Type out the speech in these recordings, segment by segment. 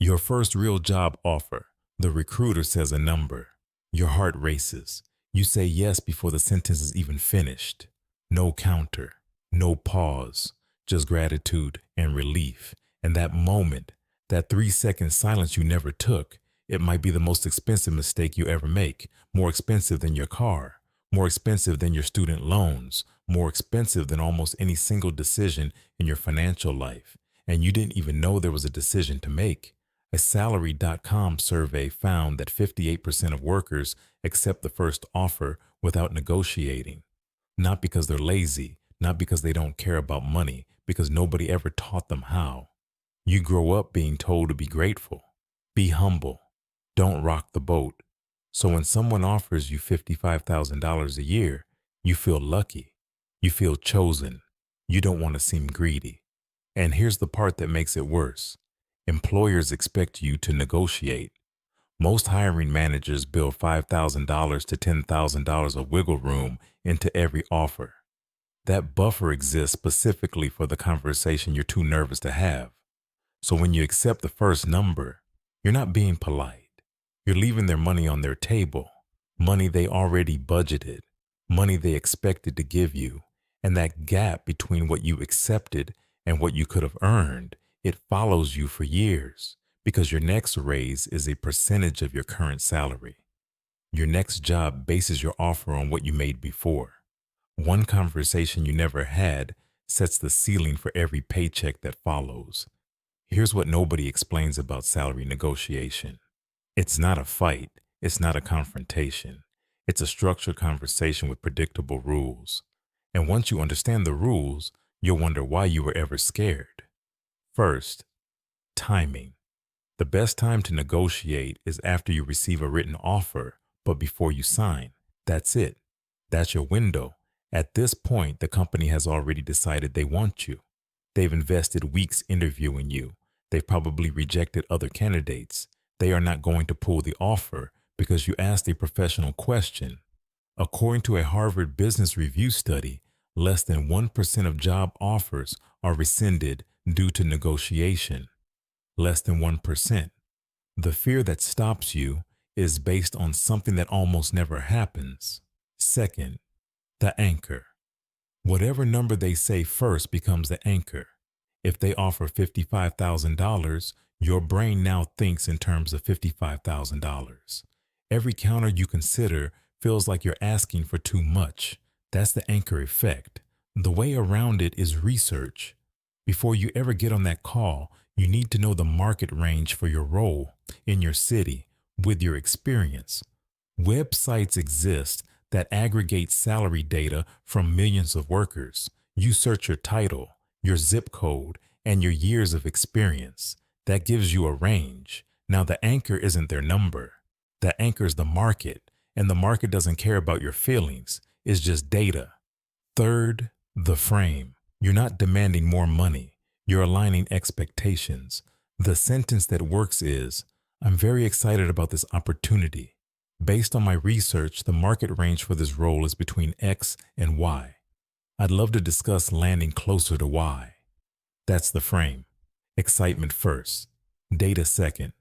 Your first real job offer. The recruiter says a number. Your heart races. You say yes before the sentence is even finished. No counter, no pause, just gratitude and relief. And that moment, that 3 second silence you never took, it might be the most expensive mistake you ever make, more expensive than your car, more expensive than your student loans, more expensive than almost any single decision in your financial life. And you didn't even know there was a decision to make. A Salary.com survey found that 58% of workers accept the first offer without negotiating. Not because they're lazy, not because they don't care about money, because nobody ever taught them how. You grow up being told to be grateful, be humble, don't rock the boat. So when someone offers you $55,000 a year, you feel lucky, you feel chosen, you don't want to seem greedy. And here's the part that makes it worse. Employers expect you to negotiate. Most hiring managers build $5,000 to $10,000 of wiggle room into every offer. That buffer exists specifically for the conversation you're too nervous to have. So when you accept the first number, you're not being polite. You're leaving their money on their table, money they already budgeted, money they expected to give you. And that gap between what you accepted and what you could have earned, it follows you for years because your next raise is a percentage of your current salary. Your next job bases your offer on what you made before. One conversation you never had sets the ceiling for every paycheck that follows. Here's what nobody explains about salary negotiation. It's not a fight. It's not a confrontation. It's a structured conversation with predictable rules. And once you understand the rules, you'll wonder why you were ever scared. First, timing. The best time to negotiate is after you receive a written offer, but before you sign. That's it. That's your window. At this point, the company has already decided they want you. They've invested weeks interviewing you. They've probably rejected other candidates. They are not going to pull the offer because you asked a professional question. According to a Harvard Business Review study, less than 1% of job offers are rescinded due to negotiation. Less than 1%. The fear that stops you is based on something that almost never happens. Second, the anchor. Whatever number they say first becomes the anchor. If they offer $55,000, your brain now thinks in terms of $55,000. Every counter you consider feels like you're asking for too much. That's the anchor effect. The way around it is research. Before you ever get on that call, you need to know the market range for your role in your city with your experience. Websites exist that aggregate salary data from millions of workers. You search your title, your zip code, and your years of experience. That gives you a range. Now the anchor isn't their number. The anchor is the market, and the market doesn't care about your feelings. It's just data. Third, the frame. You're not demanding more money. You're aligning expectations. The sentence that works is, I'm very excited about this opportunity. Based on my research, the market range for this role is between X and Y. I'd love to discuss landing closer to Y. That's the frame. Excitement first. Data second.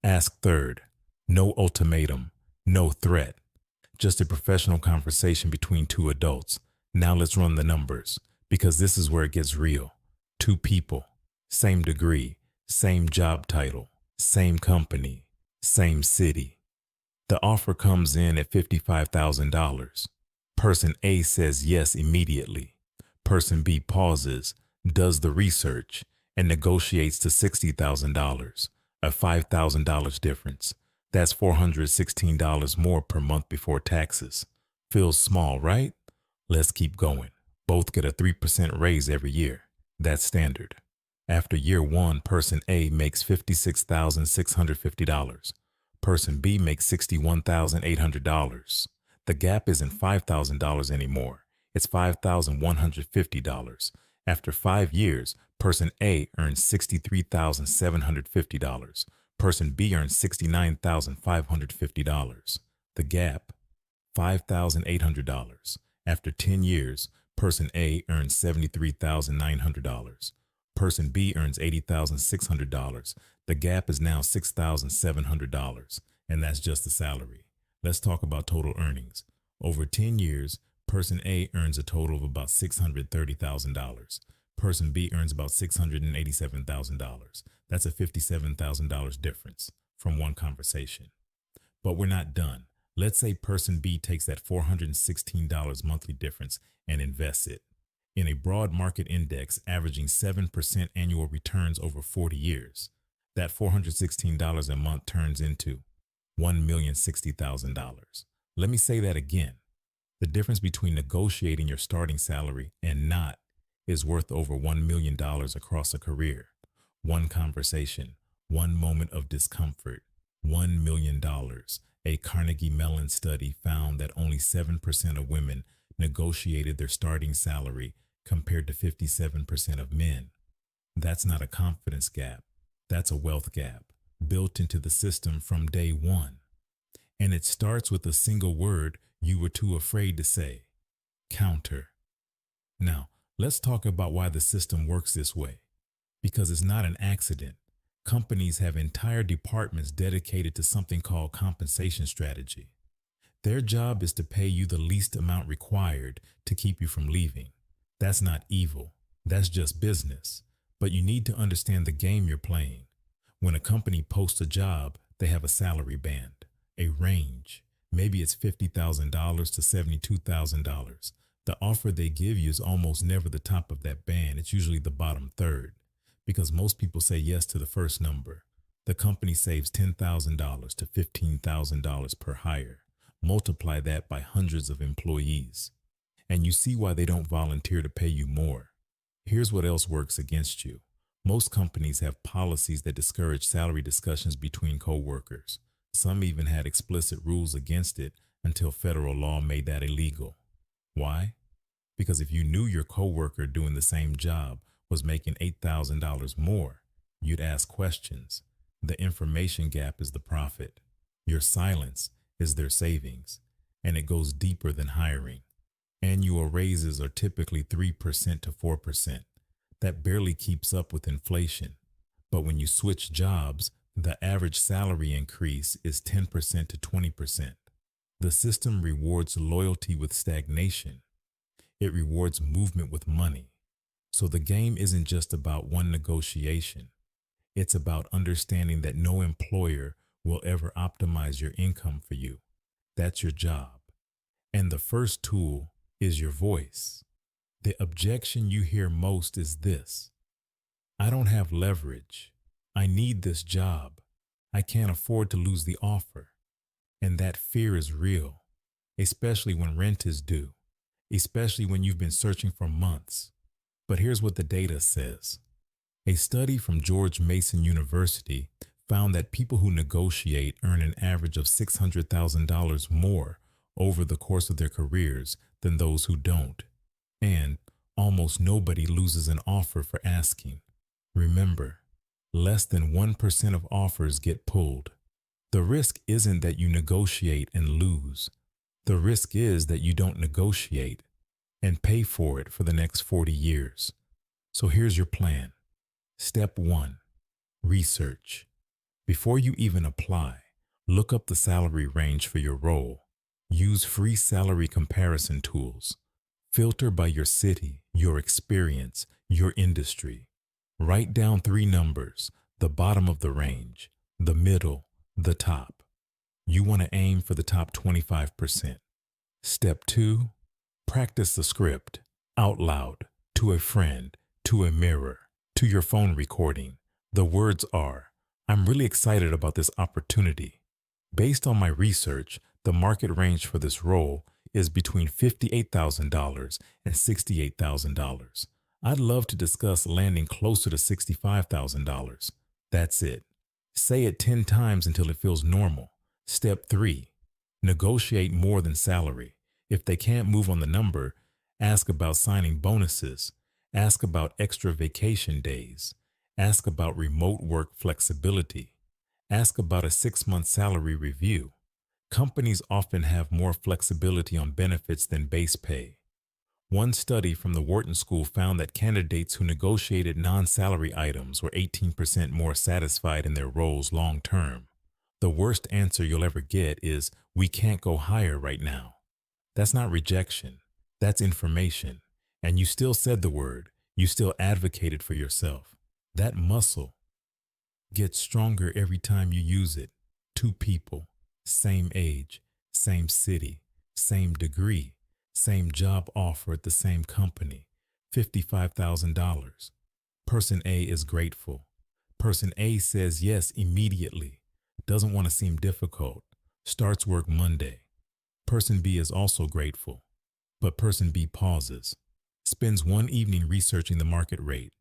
Ask third. No ultimatum. No threat. Just a professional conversation between two adults. Now let's run the numbers, because this is where it gets real. Two people, same degree, same job title, same company, same city. The offer comes in at $55,000. Person A says yes immediately. Person B pauses, does the research, and negotiates to $60,000, a $5,000 difference. That's $416 more per month before taxes. Feels small, right? Let's keep going. Both get a 3% raise every year. That's standard. After year one, person A makes $56,650. Person B makes $61,800. The gap isn't $5,000 anymore. It's $5,150. After 5 years, person A earns $63,750. Person B earns $69,550. The gap, $5,800. After 10 years, person A earns $73,900. Person B earns $80,600. The gap is now $6,700, and that's just the salary. Let's talk about total earnings. Over 10 years, person A earns a total of about $630,000. Person B earns about $687,000. That's a $57,000 difference from one conversation. But we're not done. Let's say person B takes that $416 monthly difference and invests it in a broad market index averaging 7% annual returns over 40 years. That $416 a month turns into $1,060,000. Let me say that again. The difference between negotiating your starting salary and not is worth over $1 million across a career. One conversation, one moment of discomfort, $1 million. A Carnegie Mellon study found that only 7% of women negotiated their starting salary compared to 57% of men. That's not a confidence gap. That's a wealth gap built into the system from day one. And it starts with a single word you were too afraid to say: counter. Now, let's talk about why the system works this way. Because it's not an accident. Companies have entire departments dedicated to something called compensation strategy. Their job is to pay you the least amount required to keep you from leaving. That's not evil. That's just business. But you need to understand the game you're playing. When a company posts a job, they have a salary band, a range. Maybe it's $50,000 to $72,000. The offer they give you is almost never the top of that band. It's usually the bottom third, because most people say yes to the first number. The company saves $10,000 to $15,000 per hire. Multiply that by hundreds of employees, and you see why they don't volunteer to pay you more. Here's what else works against you. Most companies have policies that discourage salary discussions between coworkers. Some even had explicit rules against it until federal law made that illegal. Why? Because if you knew your coworker doing the same job was making $8,000 more, you'd ask questions. The information gap is the profit. Your silence is their savings, and it goes deeper than hiring. Annual raises are typically 3% to 4%. That barely keeps up with inflation. But when you switch jobs, the average salary increase is 10% to 20%. The system rewards loyalty with stagnation. It rewards movement with money. So the game isn't just about one negotiation. It's about understanding that no employer will ever optimize your income for you. That's your job. And the first tool is your voice. The objection you hear most is this: I don't have leverage. I need this job. I can't afford to lose the offer. And that fear is real, especially when rent is due, especially when you've been searching for months. But here's what the data says. A study from George Mason University found that people who negotiate earn an average of $600,000 more over the course of their careers than those who don't. And almost nobody loses an offer for asking. Remember, less than 1% of offers get pulled. The risk isn't that you negotiate and lose. The risk is that you don't negotiate and pay for it for the next 40 years. So here's your plan. Step 1, research. Before you even apply, look up the salary range for your role. Use free salary comparison tools. Filter by your city, your experience, your industry. Write down 3 numbers, the bottom of the range, the middle, the top. You want to aim for the top 25%. Step 2, practice the script out loud, to a friend, to a mirror, to your phone recording. The words are, I'm really excited about this opportunity. Based on my research, the market range for this role is between $58,000 and $68,000. I'd love to discuss landing closer to $65,000. That's it. Say it 10 times until it feels normal. Step 3, negotiate more than salary. If they can't move on the number, ask about signing bonuses. Ask about extra vacation days. Ask about remote work flexibility. Ask about a 6-month salary review. Companies often have more flexibility on benefits than base pay. One study from the Wharton School found that candidates who negotiated non-salary items were 18% more satisfied in their roles long term. The worst answer you'll ever get is, "We can't go higher right now." That's not rejection. That's information. And you still said the word. You still advocated for yourself. That muscle gets stronger every time you use it. Two people, same age, same city, same degree, same job offer at the same company, $55,000. Person A is grateful. Person A says yes immediately, doesn't want to seem difficult, starts work Monday. Person B is also grateful, but person B pauses, spends one evening researching the market rate,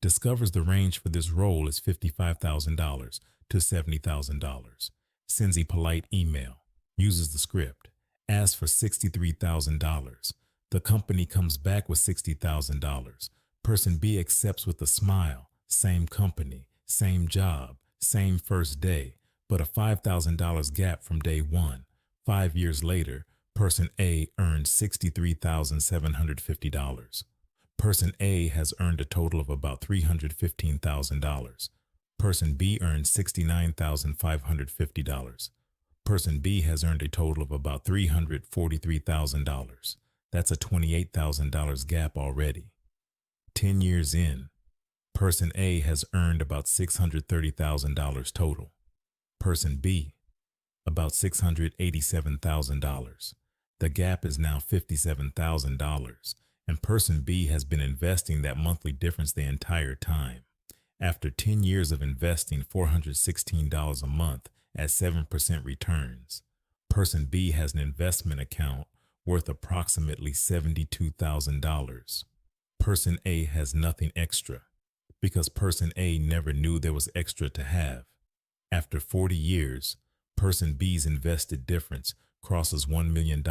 discovers the range for this role is $55,000 to $70,000, sends a polite email, uses the script, asks for $63,000. The company comes back with $60,000. Person B accepts with a smile, same company, same job, same first day, but a $5,000 gap from day one. 5 years later, person A earned $63,750. Person A has earned a total of about $315,000. Person B earned $69,550. Person B has earned a total of about $343,000. That's a $28,000 gap already. 10 years in, person A has earned about $630,000 total. Person B, about $687,000. The gap is now $57,000, and person B has been investing that monthly difference the entire time. After 10 years of investing $416 a month at 7% returns, person B has an investment account worth approximately $72,000. Person A has nothing extra because person A never knew there was extra to have. After 40 years, person B's invested difference crosses $1 million.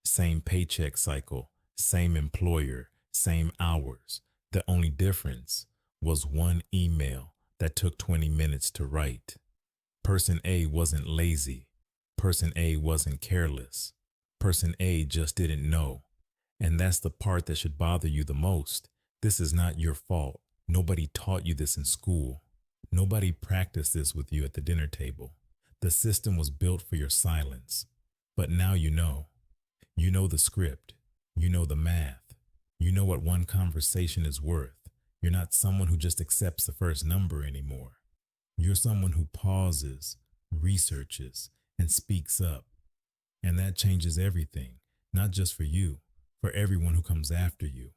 Same paycheck cycle, same employer, same hours. The only difference was one email that took 20 minutes to write. Person A wasn't lazy. Person A wasn't careless. Person A just didn't know. And that's the part that should bother you the most. This is not your fault. Nobody taught you this in school. Nobody practiced this with you at the dinner table. The system was built for your silence. But now you know. You know the script. You know the math. You know what one conversation is worth. You're not someone who just accepts the first number anymore. You're someone who pauses, researches, and speaks up. And that changes everything, not just for you, for everyone who comes after you.